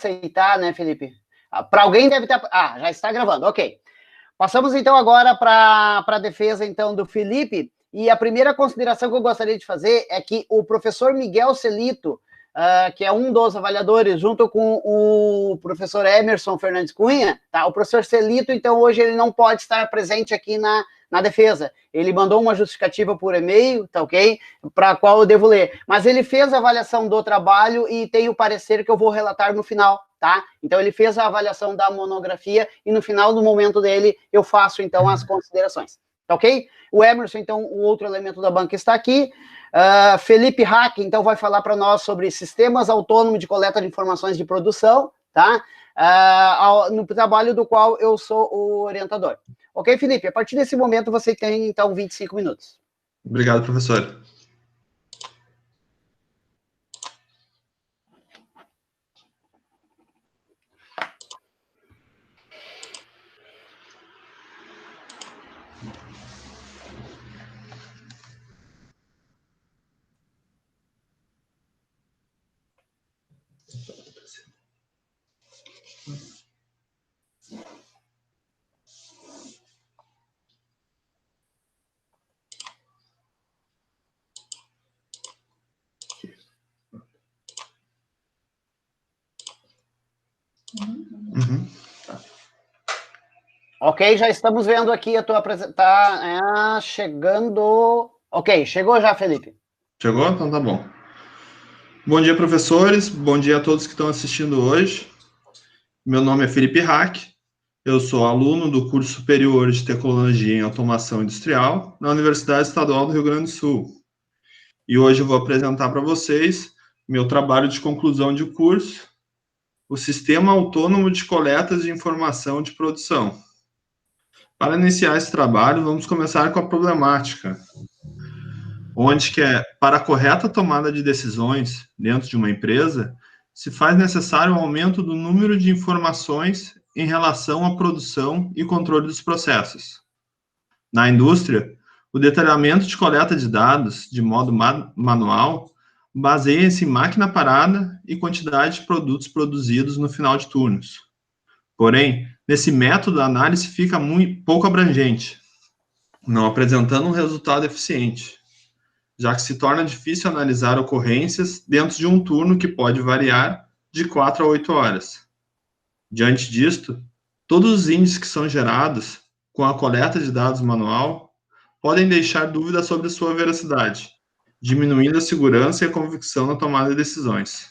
aceitar, né, Felipe? Para alguém deve estar... Ah, já está gravando, ok. Passamos, então, agora para a defesa, então, do Felipe. E a primeira consideração que eu gostaria de fazer é que o professor Miguel Celito, que é um dos avaliadores, junto com o professor Emerson Fernandes Cunha, tá? O professor Celito, então, hoje ele não pode estar presente aqui na defesa. Ele mandou uma justificativa por e-mail, tá ok? Para a qual eu devo ler. Mas ele fez a avaliação do trabalho e tem o parecer que eu vou relatar no final, tá? Então, ele fez a avaliação da monografia e no final do momento dele eu faço, então, as considerações. Tá ok? O Emerson, então, o outro elemento da banca está aqui. Felipe Hack, então, vai falar para nós sobre sistemas autônomos de coleta de informações de produção, tá? No trabalho do qual eu sou o orientador. Ok, Felipe? A partir desse momento você tem, então, 25 minutos. Obrigado, professor. Ok, já estamos vendo aqui a tua apresentação. Tá chegando. Ok, chegou já, Felipe. Chegou? Então tá bom. Bom dia, professores. Bom dia a todos que estão assistindo hoje. Meu nome é Felipe Hack. Eu sou aluno do curso superior de Tecnologia em Automação Industrial na Universidade Estadual do Rio Grande do Sul. E hoje eu vou apresentar para vocês meu trabalho de conclusão de curso, o Sistema Autônomo de Coletas de Informação de Produção. Para iniciar esse trabalho, vamos começar com a problemática, onde que para a correta tomada de decisões dentro de uma empresa, se faz necessário o aumento do número de informações em relação à produção e controle dos processos. Na indústria, o detalhamento de coleta de dados de modo manual baseia-se em máquina parada e quantidade de produtos produzidos no final de turnos. Porém, nesse método, a análise fica muito pouco abrangente, não apresentando um resultado eficiente, já que se torna difícil analisar ocorrências dentro de um turno que pode variar de 4 a 8 horas. Diante disto, todos os índices que são gerados com a coleta de dados manual podem deixar dúvidas sobre sua veracidade, diminuindo a segurança e a convicção na tomada de decisões.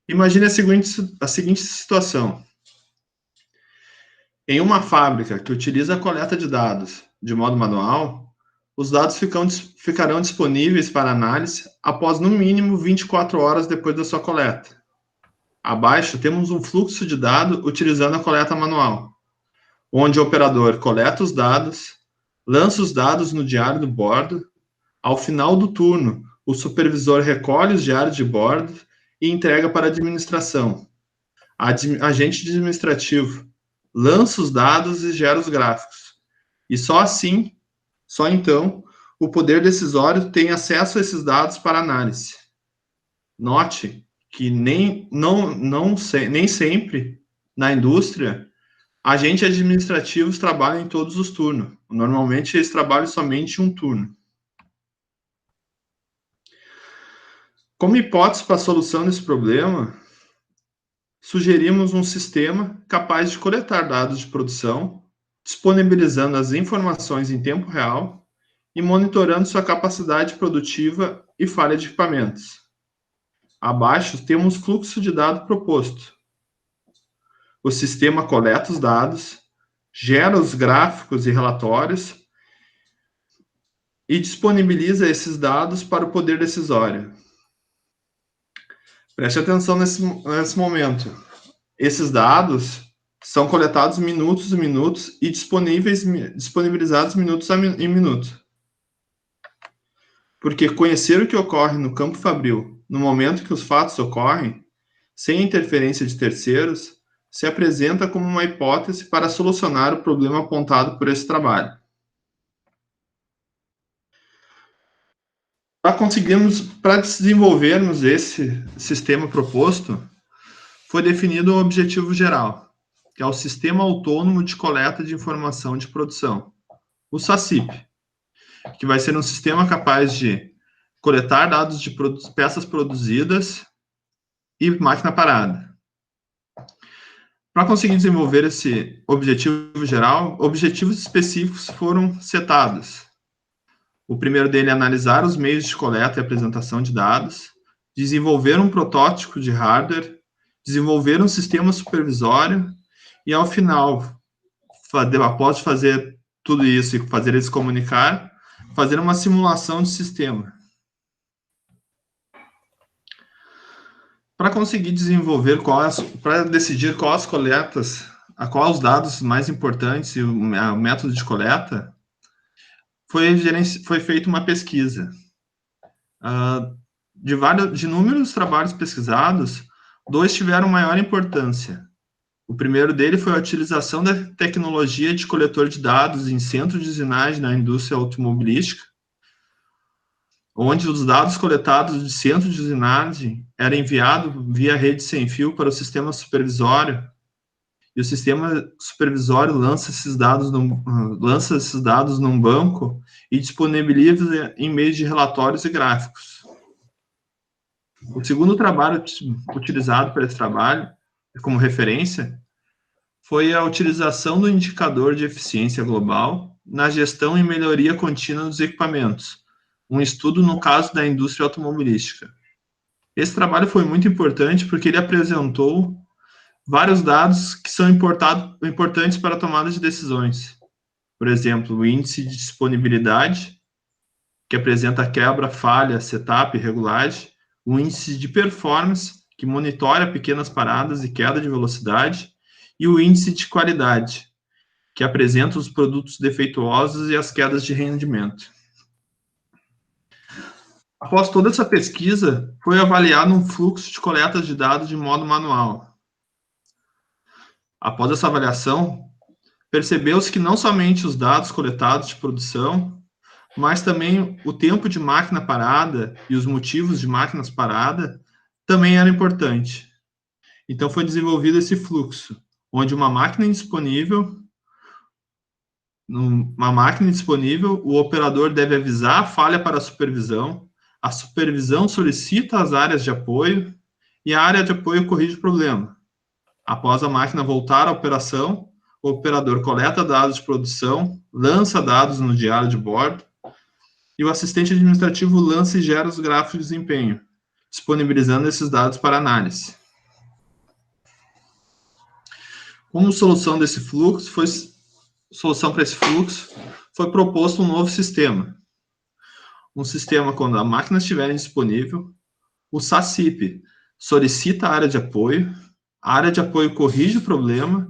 Imagine a seguinte situação. Em uma fábrica que utiliza a coleta de dados de modo manual, os dados ficarão disponíveis para análise após no mínimo 24 horas depois da sua coleta. Abaixo temos um fluxo de dados utilizando a coleta manual, onde o operador coleta os dados, lança os dados no diário do bordo. Ao final do turno, o supervisor recolhe os diários de bordo e entrega para a administração. Agente administrativo lança os dados e gera os gráficos. E só então, o poder decisório tem acesso a esses dados para análise. Note que nem sempre, na indústria, agentes administrativos trabalham em todos os turnos. Normalmente, eles trabalham somente em um turno. Como hipótese para a solução desse problema, sugerimos um sistema capaz de coletar dados de produção, disponibilizando as informações em tempo real e monitorando sua capacidade produtiva e falha de equipamentos. Abaixo temos o fluxo de dados proposto. O sistema coleta os dados, gera os gráficos e relatórios e disponibiliza esses dados para o poder decisório. Preste atenção nesse momento. Esses dados são coletados minutos a minutos e disponibilizados minutos em minuto. Porque conhecer o que ocorre no campo fabril, no momento que os fatos ocorrem, sem interferência de terceiros, se apresenta como uma hipótese para solucionar o problema apontado por esse trabalho. Para desenvolvermos esse sistema proposto, foi definido o objetivo geral, que é o Sistema Autônomo de Coleta de Informação de Produção, o SACIP, que vai ser um sistema capaz de coletar dados de peças produzidas e máquina parada. Para conseguir desenvolver esse objetivo geral, objetivos específicos foram setados. O primeiro dele é analisar os meios de coleta e apresentação de dados, desenvolver um protótipo de hardware, desenvolver um sistema supervisório e, ao final, após fazer tudo isso e fazer eles comunicar, fazer uma simulação de sistema. Para conseguir desenvolver para decidir quais coletas, quais os dados mais importantes e o método de coleta, foi feita uma pesquisa. De inúmeros trabalhos pesquisados, 2 tiveram maior importância. O primeiro dele foi a utilização da tecnologia de coletor de dados em centros de usinagem na indústria automobilística, onde os dados coletados de centros de usinagem eram enviados via rede sem fio para o sistema supervisório, e o sistema supervisório lança esses dados num banco e disponibiliza em meio de relatórios e gráficos. O segundo trabalho utilizado para esse trabalho, como referência, foi a utilização do indicador de eficiência global na gestão e melhoria contínua dos equipamentos, um estudo no caso da indústria automobilística. Esse trabalho foi muito importante porque ele apresentou vários dados que são importantes para a tomada de decisões. Por exemplo, o índice de disponibilidade, que apresenta quebra, falha, setup e regulagem, o índice de performance, que monitora pequenas paradas e queda de velocidade, e o índice de qualidade, que apresenta os produtos defeituosos e as quedas de rendimento. Após toda essa pesquisa, foi avaliado um fluxo de coleta de dados de modo manual. Após essa avaliação, percebeu-se que não somente os dados coletados de produção, mas também o tempo de máquina parada e os motivos de máquinas paradas também eram importantes. Então, foi desenvolvido esse fluxo, onde uma máquina indisponível, o operador deve avisar a falha para a supervisão solicita as áreas de apoio e a área de apoio corrige o problema. Após a máquina voltar à operação, o operador coleta dados de produção, lança dados no diário de bordo e o assistente administrativo lança e gera os gráficos de desempenho, disponibilizando esses dados para análise. Como solução para esse fluxo, foi proposto um novo sistema. Um sistema quando a máquina estiver disponível, o SACIP solicita a área de apoio corrige o problema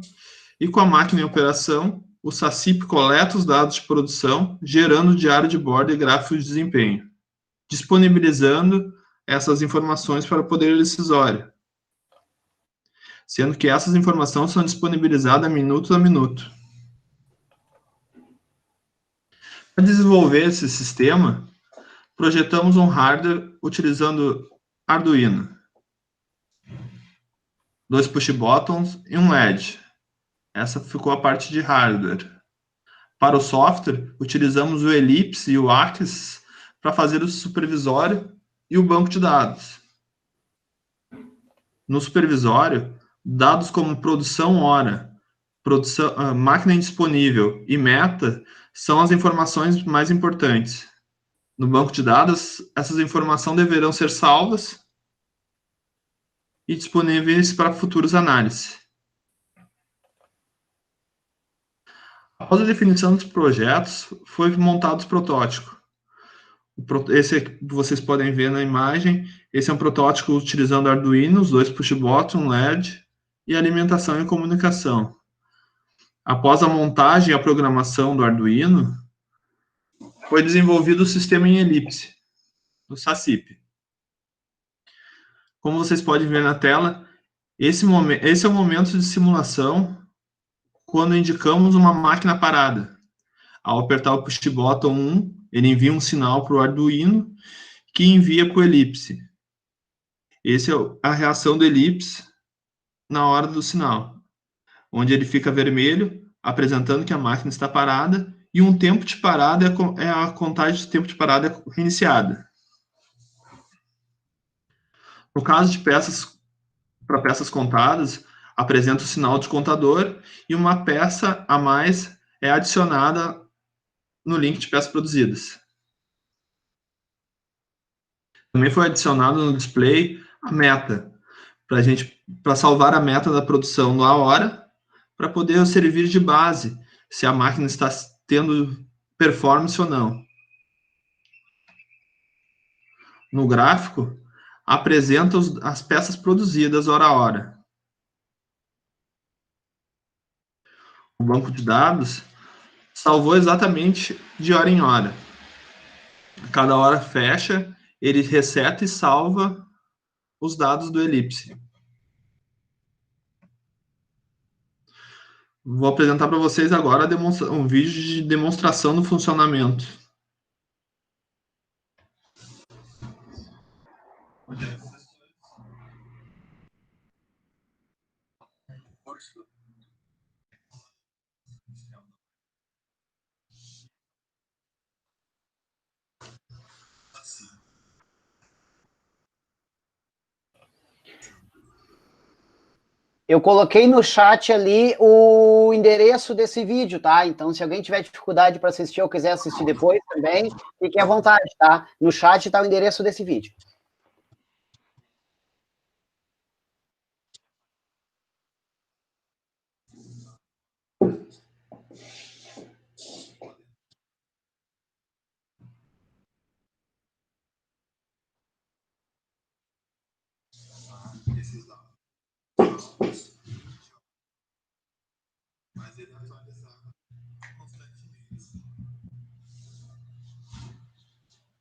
e com a máquina em operação, o SACIP coleta os dados de produção, gerando diário de bordo e gráfico de desempenho, disponibilizando essas informações para o poder decisório, sendo que essas informações são disponibilizadas minuto a minuto. Para desenvolver esse sistema, projetamos um hardware utilizando Arduino, 2 push buttons e um LED. Essa ficou a parte de hardware. Para o software, utilizamos o Ellipse e o Axis para fazer o supervisório e o banco de dados. No supervisório, dados como produção hora, máquina indisponível e meta são as informações mais importantes. No banco de dados, essas informações deverão ser salvas e disponíveis para futuras análises. Após a definição dos projetos, foi montado o protótipo. Esse que vocês podem ver na imagem, esse é um protótipo utilizando Arduino, os 2 push-button, LED e alimentação e comunicação. Após a montagem e a programação do Arduino, foi desenvolvido o sistema em Ellipse, o SACIP. Como vocês podem ver na tela, esse é o momento de simulação quando indicamos uma máquina parada. Ao apertar o push button 1, ele envia um sinal para o Arduino, que envia para o Ellipse. Essa é a reação do Ellipse na hora do sinal, onde ele fica vermelho, apresentando que a máquina está parada, e um tempo de parada é a contagem de tempo de parada reiniciada. No caso de para peças contadas, apresenta o sinal de contador e uma peça a mais é adicionada no link de peças produzidas. Também foi adicionado no display a meta, para salvar a meta da produção na hora, para poder servir de base se a máquina está tendo performance ou não. No gráfico, apresenta as peças produzidas hora a hora. O banco de dados salvou exatamente de hora em hora. Cada hora fecha, ele reseta e salva os dados do Elipse. Vou apresentar para vocês agora um vídeo de demonstração do funcionamento. Eu coloquei no chat ali o endereço desse vídeo, tá? Então, se alguém tiver dificuldade para assistir ou quiser assistir depois também, fique à vontade, tá? No chat está o endereço desse vídeo.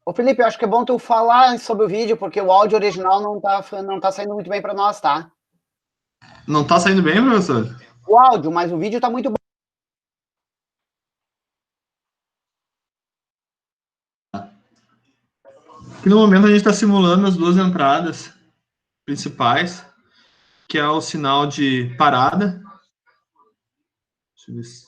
Ô, Felipe, eu acho que é bom tu falar sobre o vídeo, porque o áudio original não tá saindo muito bem para nós, tá? Não está saindo bem, professor? O áudio, mas o vídeo tá muito bom. Aqui no momento a gente está simulando as duas entradas principais, que é o sinal de parada. Deixa eu ver se...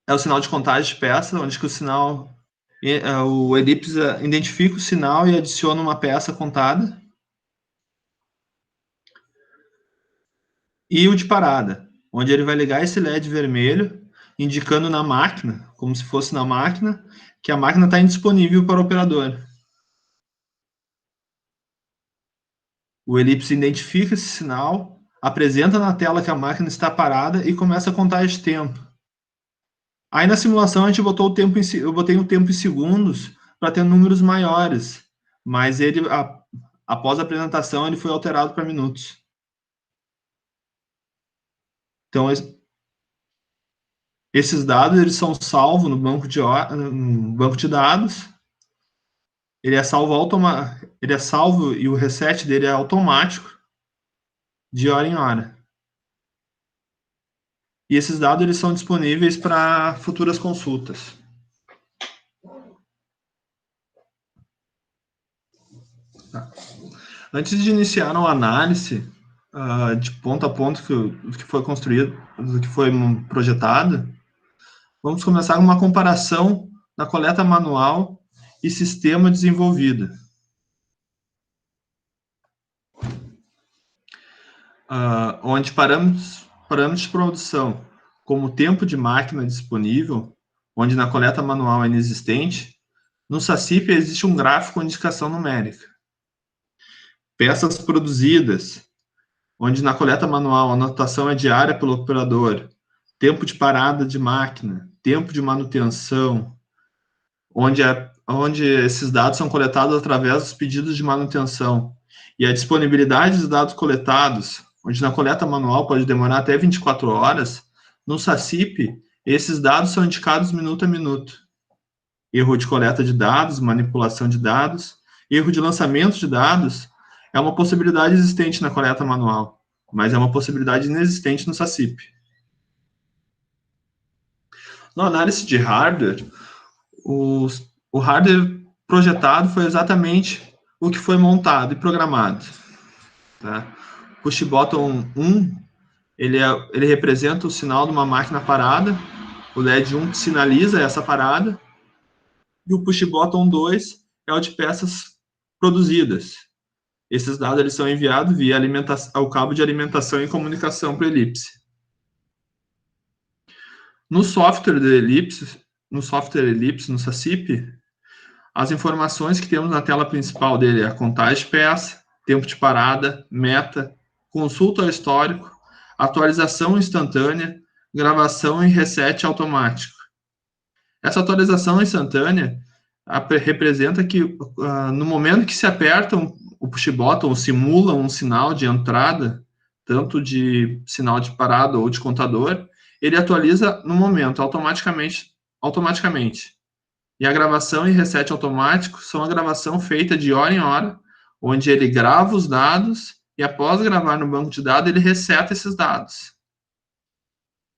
É o sinal de contagem de peça, onde que o elipse identifica o sinal e adiciona uma peça contada. E o de parada, onde ele vai ligar esse LED vermelho, indicando na máquina, como se fosse na máquina, que a máquina está indisponível para o operador. O elipse identifica esse sinal, apresenta na tela que a máquina está parada e começa a contar esse tempo. Aí na simulação a gente botou eu botei o tempo em segundos para ter números maiores, mas após a apresentação ele foi alterado para minutos. Então esses dados eles são salvos no banco de dados. Ele é salvo e o reset dele é automático de hora em hora. E esses dados eles são disponíveis para futuras consultas. Tá. Antes de iniciar uma análise de ponto a ponto que foi construído, do que foi projetado, vamos começar com uma comparação da coleta manual e sistema desenvolvido. Onde parâmetros de produção, como o tempo de máquina disponível, onde na coleta manual é inexistente, no SACIP existe um gráfico com indicação numérica. Peças produzidas, onde na coleta manual a anotação é diária pelo operador, tempo de parada de máquina, tempo de manutenção, onde esses dados são coletados através dos pedidos de manutenção, e a disponibilidade dos dados coletados, onde na coleta manual pode demorar até 24 horas, no SACIP, esses dados são indicados minuto a minuto. Erro de coleta de dados, manipulação de dados, erro de lançamento de dados é uma possibilidade existente na coleta manual, mas é uma possibilidade inexistente no SACIP. Na análise de hardware, o hardware projetado foi exatamente o que foi montado e programado. Tá? Push Button 1, ele representa o sinal de uma máquina parada, o LED 1 sinaliza essa parada, e o Push Button 2 é o de peças produzidas. Esses dados eles são enviados via ao cabo de alimentação e comunicação para a Ellipse. No software Ellipse, no SACIP, as informações que temos na tela principal dele é a contagem de peça, tempo de parada, meta, consulta ao histórico, atualização instantânea, gravação e reset automático. Essa atualização instantânea representa que no momento que se aperta o push button, ou simula um sinal de entrada, tanto de sinal de parada ou de contador, ele atualiza no momento, automaticamente. E a gravação e reset automático são a gravação feita de hora em hora, onde ele grava os dados e, após gravar no banco de dados, ele reseta esses dados.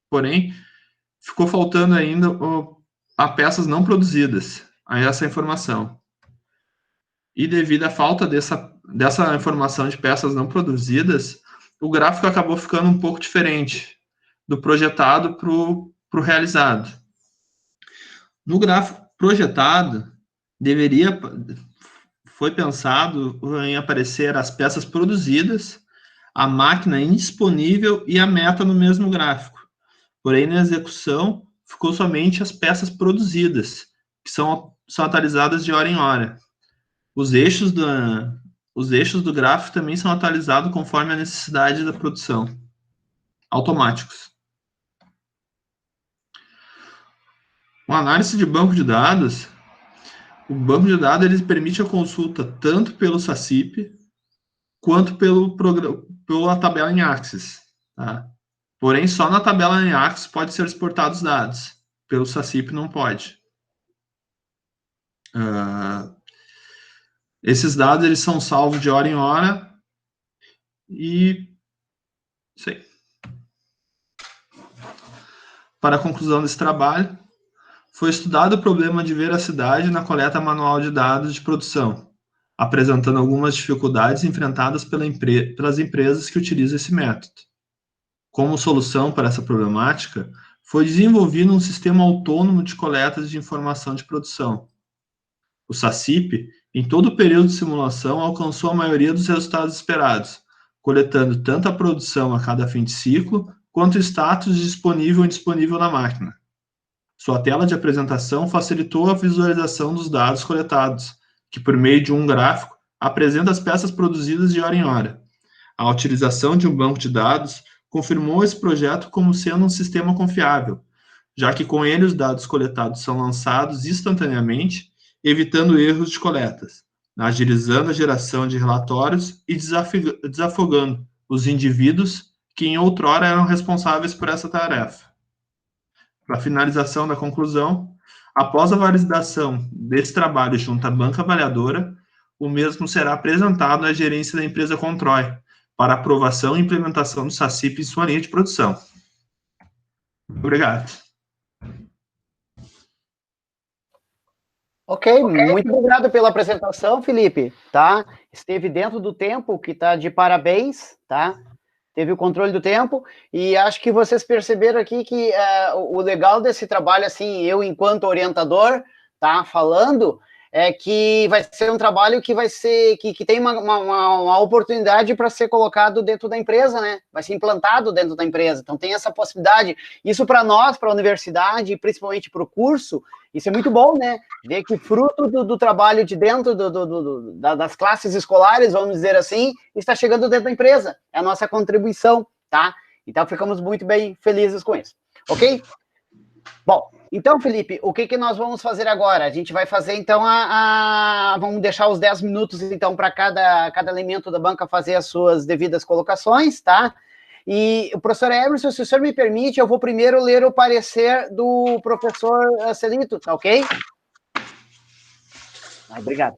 Porém, ficou faltando ainda a peças não produzidas, a essa informação. E devido à falta dessa informação de peças não produzidas, o gráfico acabou ficando um pouco diferente do projetado para o realizado. No gráfico projetado, foi pensado em aparecer as peças produzidas, a máquina indisponível e a meta no mesmo gráfico. Porém, na execução, ficou somente as peças produzidas, que são atualizadas de hora em hora. Os eixos do gráfico também são atualizados conforme a necessidade da produção, automáticos. Uma análise de banco de dados, o banco de dados ele permite a consulta tanto pelo SACIP quanto pela tabela em Axis. Tá? Porém, só na tabela em Axis pode ser exportados dados. Pelo SACIP não pode. Esses dados eles são salvos de hora em hora e isso aí. Para a conclusão desse trabalho, foi estudado o problema de veracidade na coleta manual de dados de produção, apresentando algumas dificuldades enfrentadas pelas empresas que utilizam esse método. Como solução para essa problemática, foi desenvolvido um sistema autônomo de coletas de informação de produção. O SACIP, em todo o período de simulação, alcançou a maioria dos resultados esperados, coletando tanto a produção a cada fim de ciclo, quanto o status disponível e indisponível na máquina. Sua tela de apresentação facilitou a visualização dos dados coletados, que por meio de um gráfico apresenta as peças produzidas de hora em hora. A utilização de um banco de dados confirmou esse projeto como sendo um sistema confiável, já que com ele os dados coletados são lançados instantaneamente, evitando erros de coletas, agilizando a geração de relatórios e desafogando os indivíduos que em outrora eram responsáveis por essa tarefa. Para a finalização da conclusão, após a validação desse trabalho junto à banca avaliadora, o mesmo será apresentado à gerência da empresa Controy, para aprovação e implementação do SACIP em sua linha de produção. Obrigado. Ok, muito obrigado pela apresentação, Felipe, tá? Esteve dentro do tempo, que tá de parabéns, tá? Teve o controle do tempo, e acho que vocês perceberam aqui que o legal desse trabalho, assim, eu enquanto orientador, tá, falando, é que vai ser um trabalho que vai ser, que tem uma oportunidade para ser colocado dentro da empresa, né? Vai ser implantado dentro da empresa, então tem essa possibilidade. Isso para nós, para a universidade, e principalmente para o curso, isso é muito bom, né? Ver que fruto do trabalho de dentro das classes escolares, vamos dizer assim, está chegando dentro da empresa. É a nossa contribuição, tá? Então ficamos muito bem felizes com isso, ok? Bom, então, Felipe, o que nós vamos fazer agora? A gente vai fazer, então, vamos deixar os 10 minutos, então, para cada elemento da banca fazer as suas devidas colocações, tá? E, o professor Emerson, se o senhor me permite, eu vou primeiro ler o parecer do professor Celito, tá ok? Obrigado.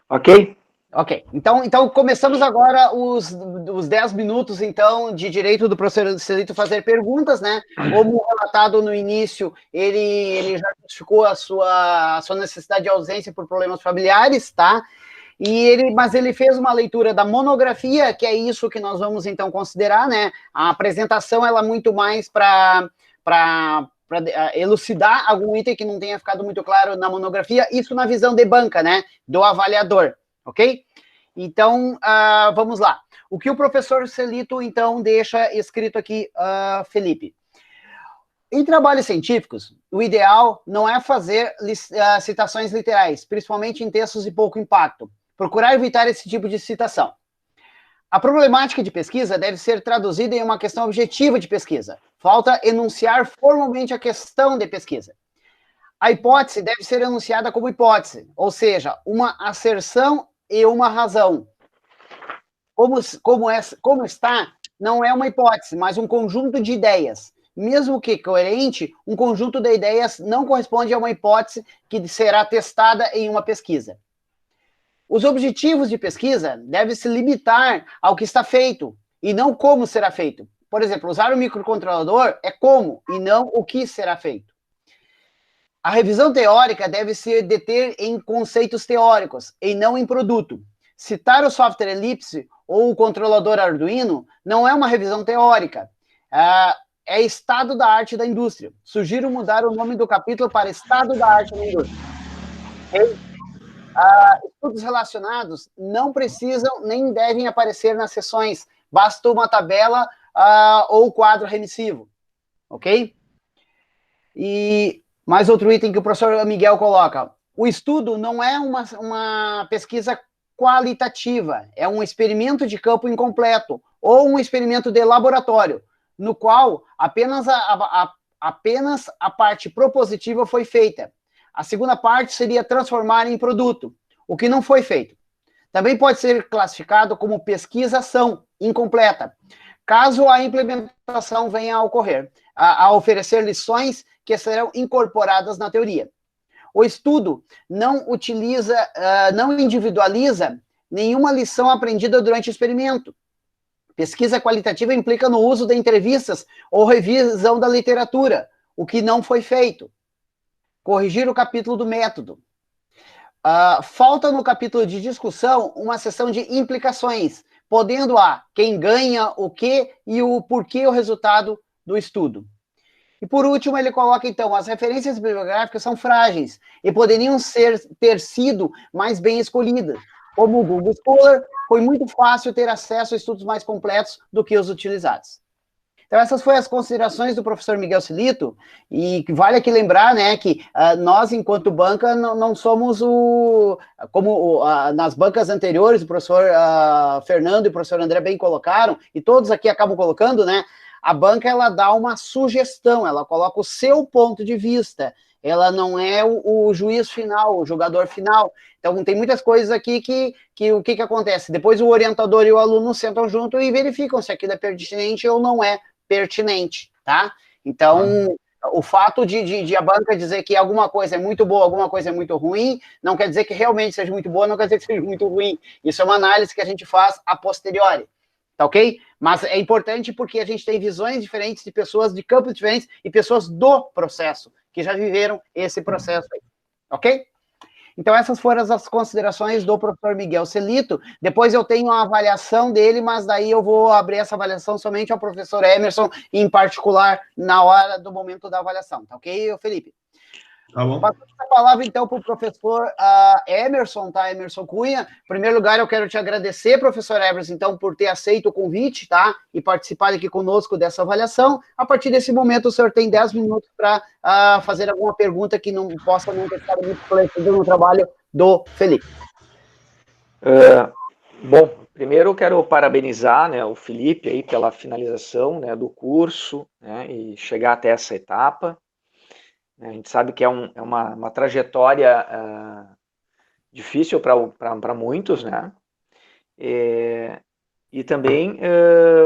Ok. Ok, então começamos agora os 10 minutos, então, de direito do professor Celito fazer perguntas, né? Como relatado no início, ele já justificou a sua necessidade de ausência por problemas familiares, tá? Mas ele fez uma leitura da monografia, que é isso que nós vamos, então, considerar, né? A apresentação, ela é muito mais para elucidar algum item que não tenha ficado muito claro na monografia, isso na visão de banca, né? Do avaliador. Ok? Então, vamos lá. O que o professor Celito, então, deixa escrito aqui, Felipe? Em trabalhos científicos, o ideal não é fazer citações literais, principalmente em textos de pouco impacto. Procurar evitar esse tipo de citação. A problemática de pesquisa deve ser traduzida em uma questão objetiva de pesquisa. Falta enunciar formalmente a questão de pesquisa. A hipótese deve ser enunciada como hipótese, ou seja, uma asserção e uma razão. Como está, não é uma hipótese, mas um conjunto de ideias. Mesmo que coerente, um conjunto de ideias não corresponde a uma hipótese que será testada em uma pesquisa. Os objetivos de pesquisa devem se limitar ao que está feito, e não como será feito. Por exemplo, usar o microcontrolador é como, e não o que será feito. A revisão teórica deve se deter em conceitos teóricos, e não em produto. Citar o software Ellipse ou o controlador Arduino não é uma revisão teórica. É estado da arte da indústria. Sugiro mudar o nome do capítulo para estado da arte da indústria. Okay? Estudos relacionados não precisam nem devem aparecer nas sessões. Basta uma tabela ou quadro remissivo. Ok? E mais outro item que o professor Miguel coloca. O estudo não é uma pesquisa qualitativa, é um experimento de campo incompleto ou um experimento de laboratório, no qual apenas a parte propositiva foi feita. A segunda parte seria transformar em produto, o que não foi feito. Também pode ser classificado como pesquisa-ação incompleta, caso a implementação venha a ocorrer, a oferecer lições que serão incorporadas na teoria. O estudo não individualiza nenhuma lição aprendida durante o experimento. Pesquisa qualitativa implica no uso de entrevistas ou revisão da literatura, o que não foi feito. Corrigir o capítulo do método. Falta no capítulo de discussão uma seção de implicações, podendo quem ganha o que e o porquê o resultado do estudo. E por último, ele coloca, então, as referências bibliográficas são frágeis e poderiam ter sido mais bem escolhidas. Como o Google Scholar, foi muito fácil ter acesso a estudos mais completos do que os utilizados. Então, essas foram as considerações do professor Miguel Celito, e vale aqui lembrar, né, que nós, enquanto banca, não somos nas bancas anteriores, o professor Fernando e o professor André bem colocaram, e todos aqui acabam colocando, né, a banca, ela dá uma sugestão, ela coloca o seu ponto de vista, ela não é o juiz final, o julgador final. Então, tem muitas coisas aqui que o que acontece? Depois o orientador e o aluno sentam junto e verificam se aquilo é pertinente ou não é pertinente, tá? Então, o fato de a banca dizer que alguma coisa é muito boa, alguma coisa é muito ruim, não quer dizer que realmente seja muito boa, não quer dizer que seja muito ruim. Isso é uma análise que a gente faz a posteriori. Tá ok? Mas é importante porque a gente tem visões diferentes de pessoas de campos diferentes e pessoas do processo, que já viveram esse processo aí. Ok? Então, essas foram as considerações do professor Miguel Celito. Depois eu tenho a avaliação dele, mas daí eu vou abrir essa avaliação somente ao professor Emerson, em particular, na hora do momento da avaliação. Tá ok, Felipe? Tá bom. Passando a palavra, então, para o professor Emerson, tá? Emerson Cunha. Em primeiro lugar, eu quero te agradecer, professor Emerson, então, por ter aceito o convite, tá? E participar aqui conosco dessa avaliação. A partir desse momento, o senhor tem 10 minutos para fazer alguma pergunta que não possa não ter ficado muito esclarecido no trabalho do Felipe. Bom, primeiro eu quero parabenizar, né, o Felipe aí pela finalização, né, do curso, né, e chegar até essa etapa. A gente sabe que é uma trajetória difícil para muitos, né? E também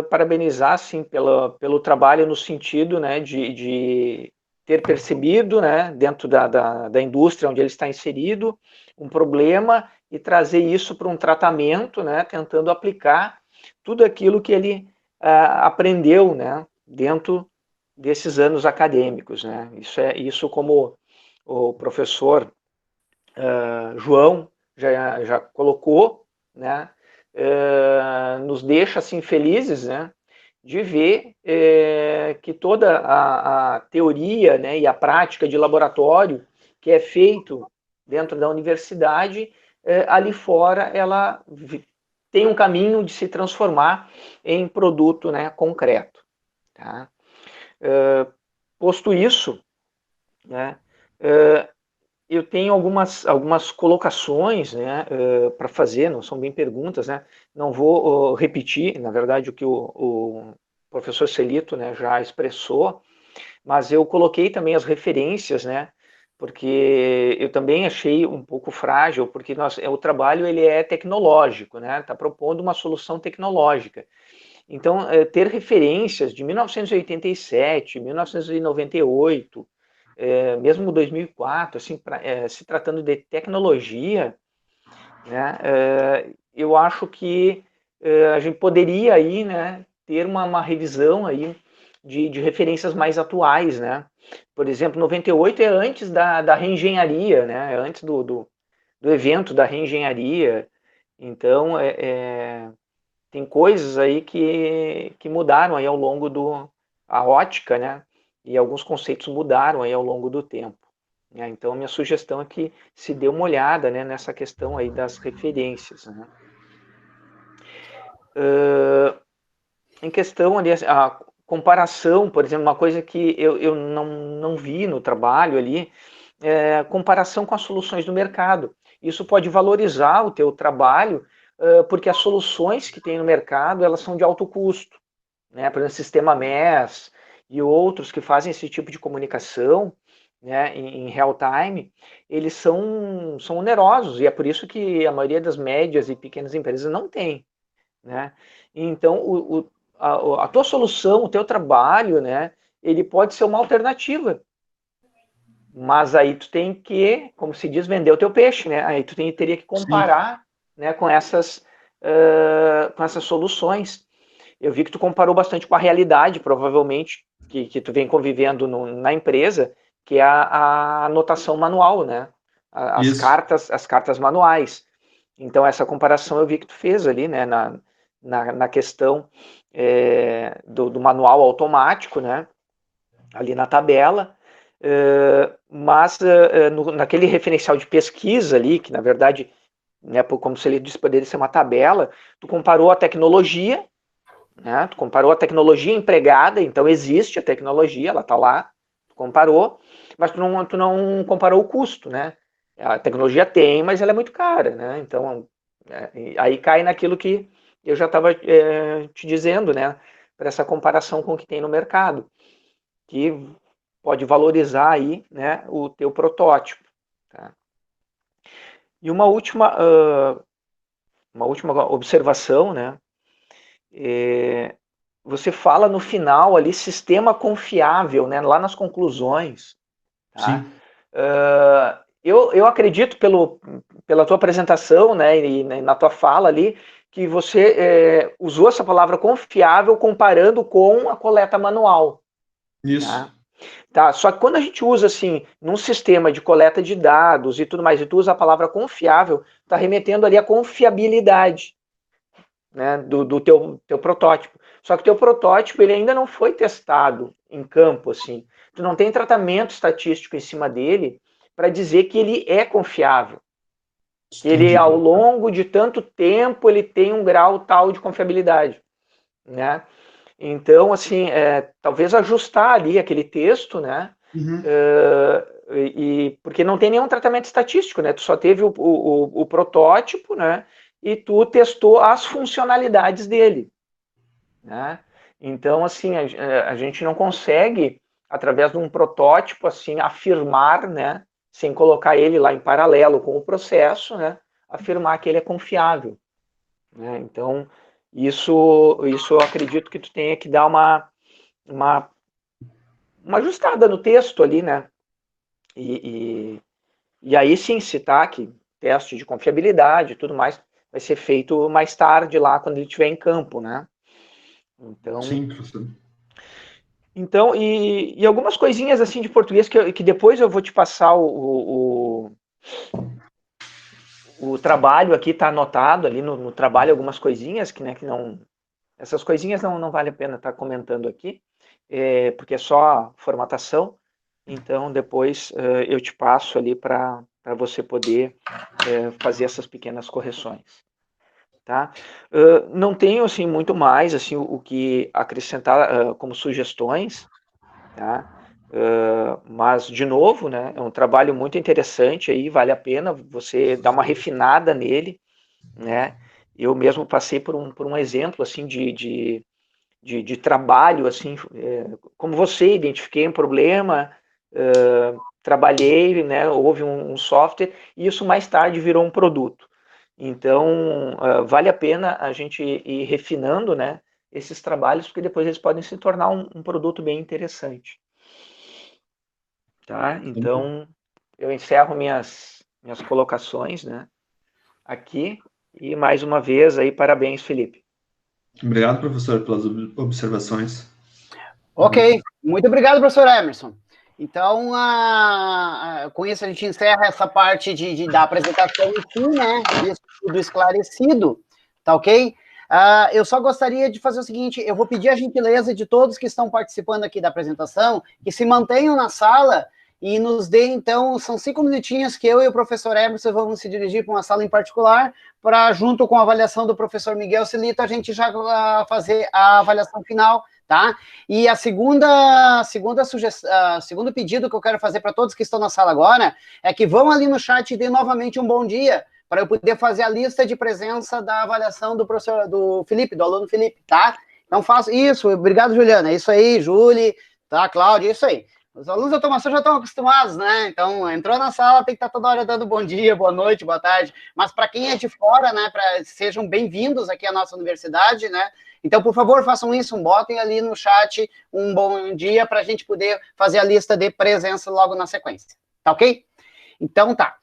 parabenizar, sim, pelo trabalho no sentido, né, de ter percebido, né, dentro da indústria onde ele está inserido, um problema e trazer isso para um tratamento, né, tentando aplicar tudo aquilo que ele aprendeu, né, dentro desses anos acadêmicos, né. Isso como o professor João já colocou, né, nos deixa assim felizes, né, de ver que toda a teoria, né, e a prática de laboratório que é feito dentro da universidade, ali fora ela tem um caminho de se transformar em produto, né, concreto. Tá? Posto isso, né, eu tenho algumas colocações, né, para fazer, não são bem perguntas, né, não vou repetir, na verdade, o que o professor Celito, né, já expressou, mas eu coloquei também as referências, né, porque eu também achei um pouco frágil, porque o trabalho ele é tecnológico, né, está propondo uma solução tecnológica. Então, ter referências de 1987, 1998, mesmo 2004, assim, se tratando de tecnologia, né, eu acho que a gente poderia aí, né, ter uma revisão aí de referências mais atuais, né? Por exemplo, 98 é antes da reengenharia, né? É antes do evento da reengenharia. Então, tem coisas aí que mudaram aí ao longo a ótica, né? E alguns conceitos mudaram aí ao longo do tempo. Né? Então, minha sugestão é que se dê uma olhada, né, nessa questão aí das referências. Né? Em questão ali, a comparação, por exemplo, uma coisa que eu não vi no trabalho ali, comparação com as soluções do mercado. Isso pode valorizar o teu trabalho, porque as soluções que tem no mercado, elas são de alto custo. Né? Por exemplo, Sistema MES e outros que fazem esse tipo de comunicação, né, em real time, eles são onerosos, e é por isso que a maioria das médias e pequenas empresas não tem. Né? Então, a tua solução, o teu trabalho, né, ele pode ser uma alternativa, mas aí tu tem que, como se diz, vender o teu peixe, né? Aí tu teria que comparar, né, com essas soluções. Eu vi que tu comparou bastante com a realidade, provavelmente, que tu vem convivendo na empresa, que é a anotação manual, né? As cartas manuais. Então, essa comparação eu vi que tu fez ali, né, na questão do manual automático, né, ali na tabela, mas naquele referencial de pesquisa ali, que na verdade, né, como se ele disse, poderia ser uma tabela, tu comparou a tecnologia, né, tu comparou a tecnologia empregada, então existe a tecnologia, ela está lá, tu comparou, mas tu não comparou o custo, né? A tecnologia tem, mas ela é muito cara, né? Então, aí cai naquilo que eu já estava te dizendo, né? Para essa comparação com o que tem no mercado, que pode valorizar aí, né, o teu protótipo. Tá? E uma última observação, né? Você fala no final ali sistema confiável, né? Lá nas conclusões. Tá? Sim. Eu acredito pela tua apresentação, né, e na tua fala ali, que você usou essa palavra confiável comparando com a coleta manual. Isso. Tá? Só que quando a gente usa assim, num sistema de coleta de dados e tudo mais, e tu usa a palavra confiável, está remetendo ali a confiabilidade, né, do teu protótipo. Só que o teu protótipo ele ainda não foi testado em campo, assim. Tu não tem tratamento estatístico em cima dele para dizer que ele é confiável. Ele, ao longo de tanto tempo, ele tem um grau tal de confiabilidade, né? Então, assim, talvez ajustar ali aquele texto, né? Uhum. Porque não tem nenhum tratamento estatístico, né? Tu só teve o protótipo, né? E tu testou as funcionalidades dele, né? Então, assim, a gente não consegue, através de um protótipo, assim, afirmar, né? Sem colocar ele lá em paralelo com o processo, né? Afirmar que ele é confiável, né? Então, isso eu acredito que tu tenha que dar uma uma ajustada no texto ali, né? E aí sim, citar que teste de confiabilidade e tudo mais vai ser feito mais tarde lá, quando ele estiver em campo, né? Então, sim, professor. então e algumas coisinhas assim de português que depois eu vou te passar o trabalho aqui, tá anotado ali no trabalho algumas coisinhas que, né, que não... Essas coisinhas não vale a pena estar comentando aqui, porque é só formatação. Então, depois eu te passo ali para você poder fazer essas pequenas correções. Tá? Não tenho assim, muito mais assim, o que acrescentar como sugestões, tá? Mas, de novo, né, é um trabalho muito interessante, aí, vale a pena você dar uma refinada nele. Né? Eu mesmo passei por um exemplo assim, de trabalho, assim, como você, identifiquei um problema, trabalhei, né, houve um software, e isso mais tarde virou um produto. Então, vale a pena a gente ir refinando, né, esses trabalhos, porque depois eles podem se tornar um produto bem interessante. Tá? Então, eu encerro minhas colocações, né, aqui, e mais uma vez aí, parabéns, Felipe. Obrigado, professor, pelas observações. Ok, muito obrigado, professor Emerson. Então, com isso a gente encerra essa parte da apresentação em si, né? Isso tudo esclarecido, tá ok? Eu só gostaria de fazer o seguinte, eu vou pedir a gentileza de todos que estão participando aqui da apresentação, que se mantenham na sala e nos dê, então, são 5 minutinhos que eu e o professor Emerson vamos se dirigir para uma sala em particular, para, junto com a avaliação do professor Miguel Celito, a gente já fazer a avaliação final, tá? E a segundo pedido que eu quero fazer para todos que estão na sala agora é que vão ali no chat e dê novamente um bom dia para eu poder fazer a lista de presença da avaliação do professor, do Felipe, do aluno Felipe, tá? Então faço isso, obrigado, Juliana, é isso aí, Júlia, tá, Cláudia, isso aí. Os alunos de automação já estão acostumados, né? Então, entrou na sala, tem que estar toda hora dando bom dia, boa noite, boa tarde. Mas para quem é de fora, né, sejam bem-vindos aqui à nossa universidade, né? Então, por favor, façam isso, botem ali no chat um bom dia para a gente poder fazer a lista de presença logo na sequência. Tá ok? Então, tá.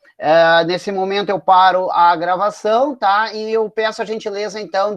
Nesse momento eu paro a gravação, tá? E eu peço a gentileza, então,